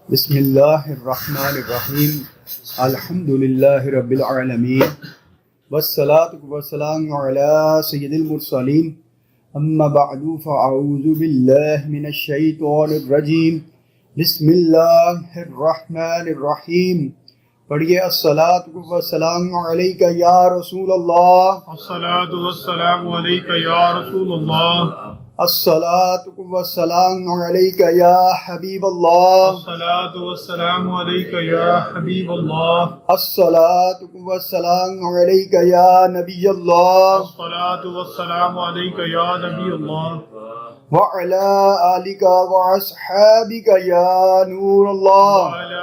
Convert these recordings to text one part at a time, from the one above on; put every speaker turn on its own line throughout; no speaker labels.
بسم اللہ الرحمن الرحیم الحمد للہ رب العالمین والصلاة والسلام علی سید المرسلین اما بعد فاعوذ باللہ من الشیطان الرجیم بسم اللہ الرحمن الرحیم پڑھیے الصلاة والسلام علیک یا رسول اللہ،
الصلاة والسلام علیک یا رسول اللہ،
الصلاة والسلام علیک یا حبیب اللہ،
الصلاة والسلام علیک یا حبیب اللہ،
الصلاة والسلام علیک یا نبی اللہ،
الصلاة والسلام علیک یا نبی اللہ،
وعلی آلک واصحابک یا نور اللہ۔
وعلی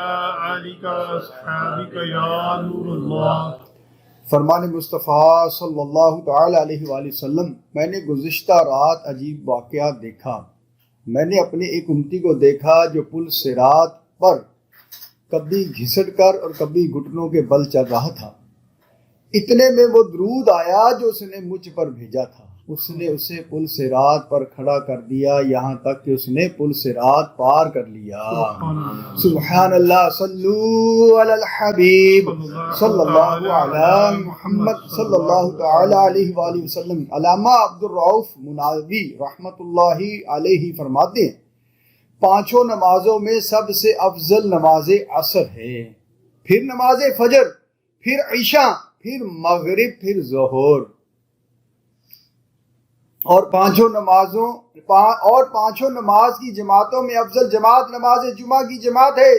آلک واصحابک یا نور اللہ۔
فرمان مصطفیٰ صلی اللہ تعالی علیہ وآلہ وسلم، میں نے گزشتہ رات عجیب واقعات دیکھا۔ میں نے اپنے ایک امتی کو دیکھا جو پل صراط پر کبھی گھسٹ کر اور کبھی گھٹنوں کے بل چل رہا تھا۔ اتنے میں وہ درود آیا جو اس نے مجھ پر بھیجا تھا۔ اس نے اسے پل صراط پر کھڑا کر دیا یہاں تک کہ اس نے پل صراط پار کر لیا۔ سبحان اللہ، صلو علی الحبیب صلی اللہ علی محمد صلی اللہ تعالی علیہ وآلہ وسلم۔ علامہ عبدالرؤف مناوی رحمۃ اللہ علیہ فرماتے ہیں، پانچوں نمازوں میں سب سے افضل نماز عصر ہے، پھر نماز فجر، پھر عشاء، پھر مغرب، پھر ظہر۔ اور پانچوں نماز کی جماعتوں میں افضل جماعت نماز جمعہ کی جماعت ہے،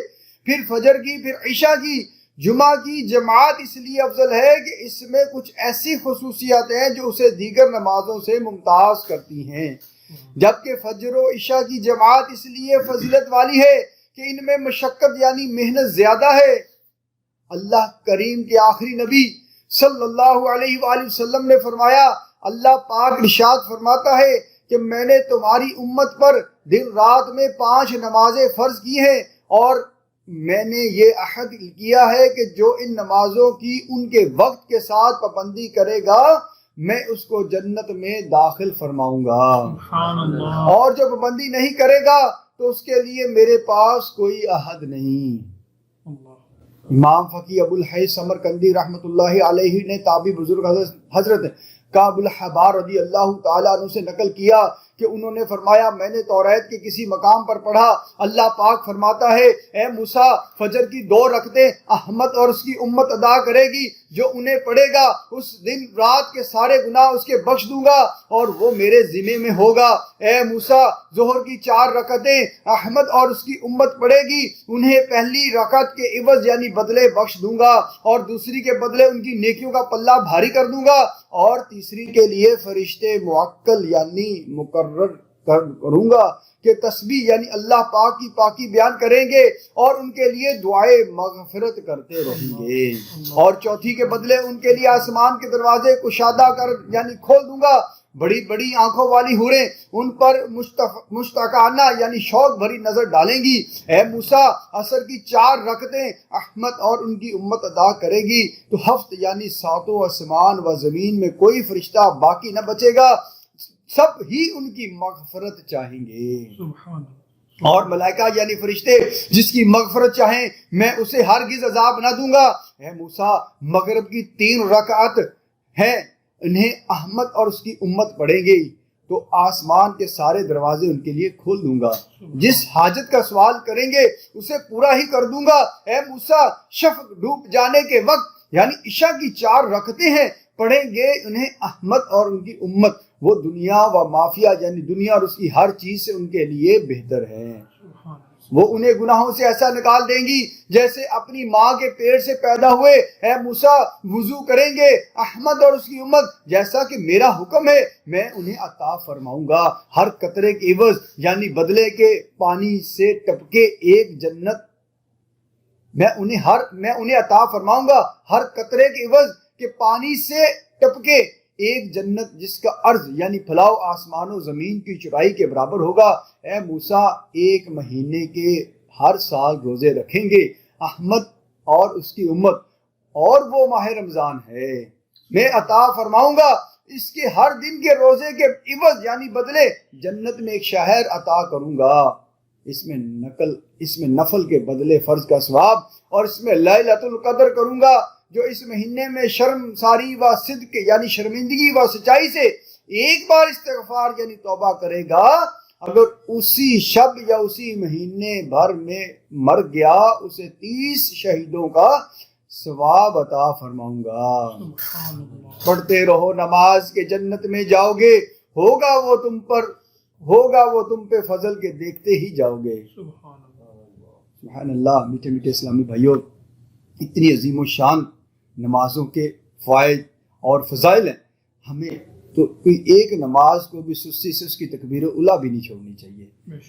پھر فجر کی، پھر عشاء کی۔ جمعہ کی جماعت اس لیے افضل ہے کہ اس میں کچھ ایسی خصوصیات ہیں جو اسے دیگر نمازوں سے ممتاز کرتی ہیں، جبکہ فجر و عشاء کی جماعت اس لیے فضیلت والی ہے کہ ان میں مشقت یعنی محنت زیادہ ہے۔ اللہ کریم کے آخری نبی صلی اللہ علیہ وآلہ وسلم نے فرمایا، اللہ پاک ارشاد فرماتا ہے کہ میں نے تمہاری امت پر دن رات میں 5 نمازیں فرض کی ہیں، اور میں نے یہ عہد کیا ہے کہ جو ان نمازوں کی ان کے وقت کے ساتھ پابندی کرے گا میں اس کو جنت میں داخل فرماؤں گا،
سبحان اللہ۔
اور جو پابندی نہیں کرے گا تو اس کے لیے میرے پاس کوئی عہد نہیں۔ امام فقی ابو الحیث سمرقندی رحمۃ اللہ علیہ نے تابعی بزرگ حضرت کعب الحبار رضی اللہ تعالیٰ عنہ سے نقل کیا کہ انہوں نے فرمایا، میں نے توریت کے کسی مقام پر پڑھا، اللہ پاک فرماتا ہے، اے موسیٰ، فجر کی 2 رکعتیں احمد اور اس کی امت ادا کرے گی، جو انہیں پڑھے گا اس دن رات کے سارے گناہ اس کے بخش دوں گا اور وہ میرے ذمے میں ہوگا۔ اے موسیٰ، ظہر کی 4 رکعتیں احمد اور اس کی امت پڑھے گی، انہیں پہلی رکعت کے عوض یعنی بدلے بخش دوں گا، اور دوسری کے بدلے ان کی نیکیوں کا پلہ بھاری کر دوں گا، اور تیسری کے لیے فرشتے موکل یعنی مقرر کروں گا کہ تسبیح یعنی اللہ پاک کی پاکی بیان کریں گے اور ان کے لیے دعائے مغفرت کرتے رہیں گے، اور چوتھی کے بدلے ان کے لیے آسمان کے دروازے کشادہ کر یعنی کھول دوں گا، بڑی بڑی آنکھوں والی حوریں ان پر مشتاقانہ یعنی شوق بھری نظر ڈالیں گی۔ اے موسیٰ، عصر کی 4 رکعتیں احمد اور ان کی امت ادا کرے گی تو ہفت یعنی 7 آسمان و زمین میں کوئی فرشتہ باقی نہ بچے گا، سب ہی ان کی مغفرت چاہیں گے، اور ملائکہ یعنی فرشتے جس کی مغفرت چاہیں میں اسے ہرگز عذاب نہ دوں گا۔ اے موسیٰ، مغرب کی 3 رکعت ہیں، انہیں احمد اور اس کی امت پڑھیں گے تو آسمان کے سارے دروازے ان کے لیے کھول دوں گا، جس حاجت کا سوال کریں گے اسے پورا ہی کر دوں گا۔ اے موسیٰ، شفق ڈوب جانے کے وقت یعنی عشاء کی 4 رکعتیں ہیں، پڑھیں گے انہیں احمد اور ان کی امت، وہ دنیا و مافیا یعنی دنیا اور اس کی ہر چیز سے ان کے لیے بہتر ہے، وہ انہیں گناہوں سے ایسا نکال دیں گی جیسے اپنی ماں کے پیٹ سے پیدا ہوئے۔ اے موسیٰ، وضو کریں گے احمد اور اس کی امت جیسا کہ میرا حکم ہے، میں انہیں عطا فرماؤں گا، ہر قطرے کے عوض یعنی بدلے کے پانی سے ٹپکے ایک جنت، میں انہیں عطا فرماؤں گا ہر قطرے کے عوض کہ پانی سے ٹپکے ایک جنت جس کا عرض یعنی پھیلاؤ آسمان و زمین کی چوڑائی کے برابر ہوگا۔ اے موسیٰ، 1 مہینے کے ہر سال روزے رکھیں گے احمد اور اس کی امت، اور وہ ماہ رمضان ہے، میں عطا فرماؤں گا اس کے ہر دن کے روزے کے عوض یعنی بدلے جنت میں ایک شہر عطا کروں گا۔ اس میں نفل کے بدلے فرض کا ثواب، اور اس میں لیلۃ القدر کروں گا، جو اس مہینے میں شرم ساری و صدق یعنی شرمندگی و سچائی سے ایک بار استغفار یعنی توبہ کرے گا، اگر اسی شب یا اسی مہینے بھر میں مر گیا اسے 30 شہیدوں کا ثواب عطا فرماؤں گا۔
سبحان اللہ۔
پڑھتے رہو نماز کے جنت میں جاؤ گے، ہوگا وہ تم پہ فضل کے دیکھتے ہی جاؤ گے۔
سبحان اللہ۔
سبحان اللہ۔ میٹھے میٹھے اسلامی بھائیوں، اتنی عظیم و شان نمازوں کے فوائد اور فضائل ہیں، ہمیں تو کوئی ایک نماز کو بھی سستی سے اس کی تکبیر اولیٰ بھی نہیں چھوڑنی چاہیے۔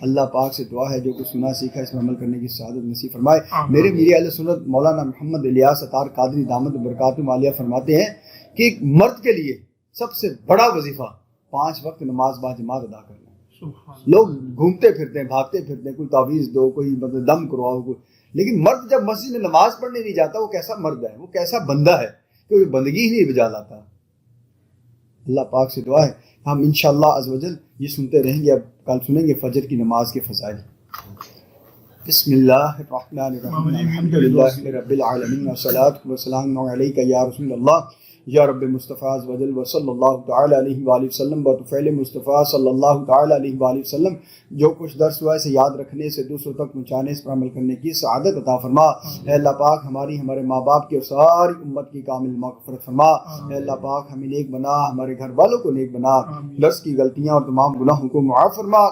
اللہ پاک سے دعا ہے جو کچھ سنا سیکھا اس میں عمل کرنے کی سعادت نصیب فرمائے۔ میرے میری اہل سنت مولانا محمد الیاس عطار قادری دامت برکاتہ عالیہ فرماتے ہیں کہ ایک مرد کے لیے سب سے بڑا وظیفہ 5 وقت نماز با جماعت ادا کرنا۔ لوگ گھومتے پھرتے ہیں، بھاگتے پھرتے ہیں، کوئی تعویذ دو، کوئی مطلب دم کرواؤ، لیکن مرد جب مسجد میں نماز پڑھنے نہیں جاتا وہ کیسا مرد ہے، وہ کیسا بندہ ہے کہ وہ بندگی ہی نہیں بجا لاتا۔ اللہ پاک سے دعا ہے ہم انشاءاللہ عز وجل یہ سنتے رہیں گے۔ اب کل سنیں گے فجر کی نماز کے فضائل۔ بسم اللہ الرحمن الرحیم، الحمدللہ رب العالمین، والصلاۃ والسلام علیک یا رسول اللہ یا رب مصطفیٰ عز وجل، وصلی اللہ تعالی علیہ وآلہ وسلم، بطفیل مصطفیٰ صلی اللہ تعالی علیہ وآلہ وسلم۔ جو کچھ درس ہوا ہے اسے یاد رکھنے سے دوسروں تک پہنچانے، اس پر عمل کرنے کی سعادت عطا فرما۔ اے اللہ پاک ہمارے ماں باپ کی اور ساری امت کی کامل مغفرت فرما۔ اے اللہ پاک ہمیں نیک بنا، ہمارے گھر والوں کو نیک بنا، درس کی غلطیاں اور تمام گناہوں کو معاف فرما،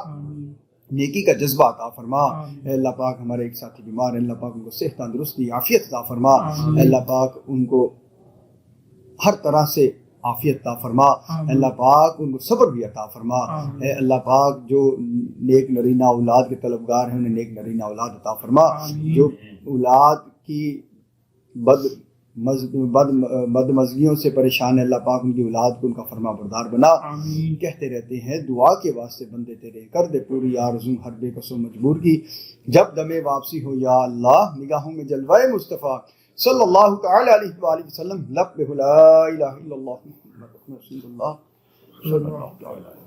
نیکی کا جذبہ عطا فرما۔ اے اللہ پاک ہمارے ایک ساتھی بیمار ہیں، اللہ پاک ان کو صحت تندرستی عافیت عطا فرما۔ اے اللہ پاک ان کو ہر طرح سے عافیت عطا فرما۔ اے اللہ پاک ان کو صبر بھی عطا فرما۔ اے اللہ پاک جو نیک نرینہ اولاد کے طلبگار ہیں انہیں نیک نرینہ اولاد عطا فرما۔ جو اولاد کی بد مزگیوں سے پریشان ہے اللہ پاک ان کی اولاد کو ان کا فرما بردار بنا۔ کہتے رہتے ہیں دعا کے واسطے بندے تیرے، کر دے پوری آرزو ہر بے کس و مجبور کی، جب دم واپسی ہو یا اللہ نگاہوں میں جلوہ مصطفیٰ صلی اللہ تعالی علیہ وآلہ وسلم، لب لا الہ الا اللہ محمد رسول اللہ صلی اللہ تعالی علیہ وسلم۔